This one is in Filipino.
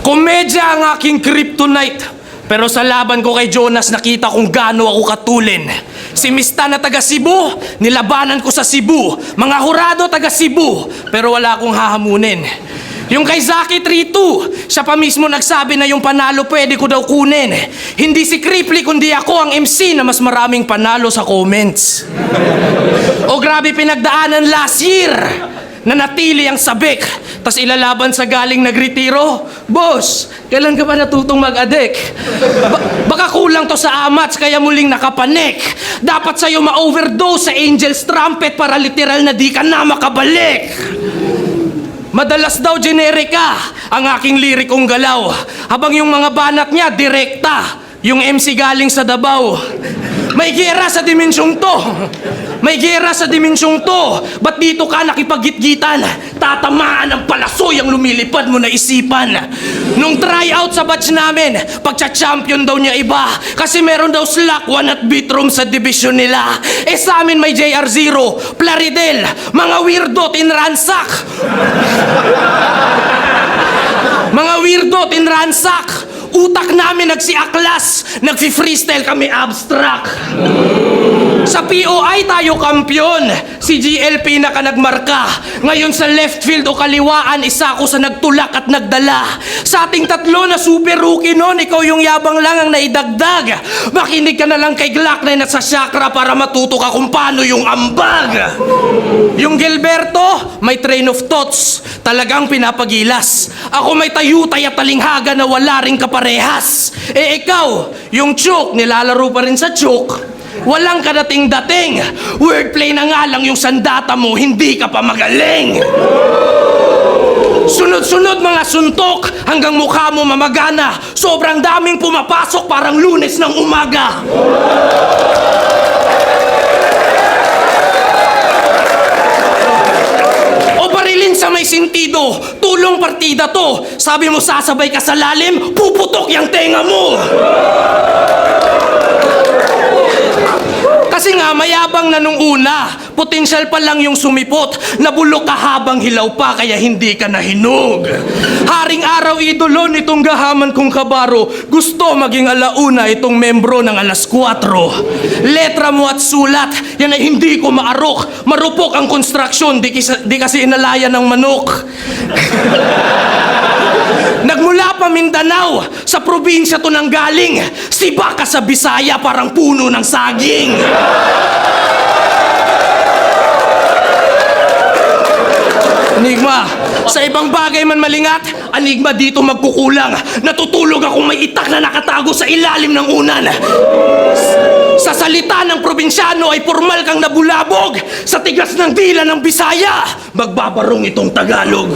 Komedya ang aking kryptonite. Pero sa laban ko kay Jonas, nakita kung gaano ako katulin. Si Mista na taga Cebu, nilabanan ko sa Cebu. Mga hurado taga Cebu, pero wala akong hahamunin. Yung kay Zaki 3-2, siya pa mismo nagsabi na yung panalo pwede ko daw kunin. Hindi si Kripli kundi ako ang MC na mas maraming panalo sa comments. O grabe pinagdaanan last year. Nanatili ang sabik, tas ilalaban sa galing nagretiro. Boss, kailan ka ba natutong mag-adek? Baka kulang to sa amats kaya muling nakapanik. Dapat sa'yo ma-overdose sa Angel's Trumpet para literal na di ka na makabalik. Madalas daw generika ang aking lirikong galaw, habang yung mga banat niya direkta, yung MC galing sa Davao. May gera sa dimensyong to. May gera sa dimensyong to. Ba't dito ka nakipagitgitan? Tatamaan ang palasoy ang lumilipad mo na isipan. Nung tryout sa batch namin, pagcha-champion daw niya iba. Kasi meron daw slack 1 at beatroom sa division nila. Eh sa amin may JR0, Plaridel, mga weirdo tinransak. Mga weirdo tinransak. Utak namin nagsiaklas, nagfi-freestyle kami abstract. Sa POI tayo kampiyon, si GLP na ka nagmarka. Ngayon sa left field o kaliwaan, isa ako sa nagtulak at nagdala. Sa ating tatlo na super rookie nun, ikaw yung yabang lang ang naidagdag. Makinig ka na lang kay Glock na nasa chakra para matuto ka kung paano yung ambag. Yung Gilberto, may train of thoughts, talagang pinapagilas. Ako may tayutay at talinghaga na wala ring kaparehas. Eh ikaw, yung Chuk, nilalaro pa rin sa Chuk. Walang kadating-dating. Wordplay na nga lang yung sandata mo, hindi ka pa magaling. Sunod-sunod mga suntok hanggang mukha mo mamagana. Sobrang daming pumapasok parang Lunes ng umaga. O barilin sa may sentido, tulong partida to. Sabi mo sasabay ka sa lalim, puputok yung tenga mo. Kasi nga, mayabang na nung una, potensyal pa lang yung sumipot, nabulok ka habang hilaw pa, kaya hindi ka nahinog. Haring araw idolo nitong gahaman kong kabaro, gusto maging alauna itong membro ng alas 4. Letra mo at sulat, yan ay hindi ko maarok, marupok ang konstruksyon, di kasi inalaya ng manok. Nagmula pa Mindanao, sa probinsya to nang galing. Siba ka sa Bisaya, parang puno ng saging. Enigma, sa ibang bagay man malingat, Enigma dito magkukulang. Natutulog akong may itak na nakatago sa ilalim ng unan. Sa salita ng probinsyano ay formal kang nabulabog. Sa tigas ng dila ng Bisaya, magbabarong itong Tagalog.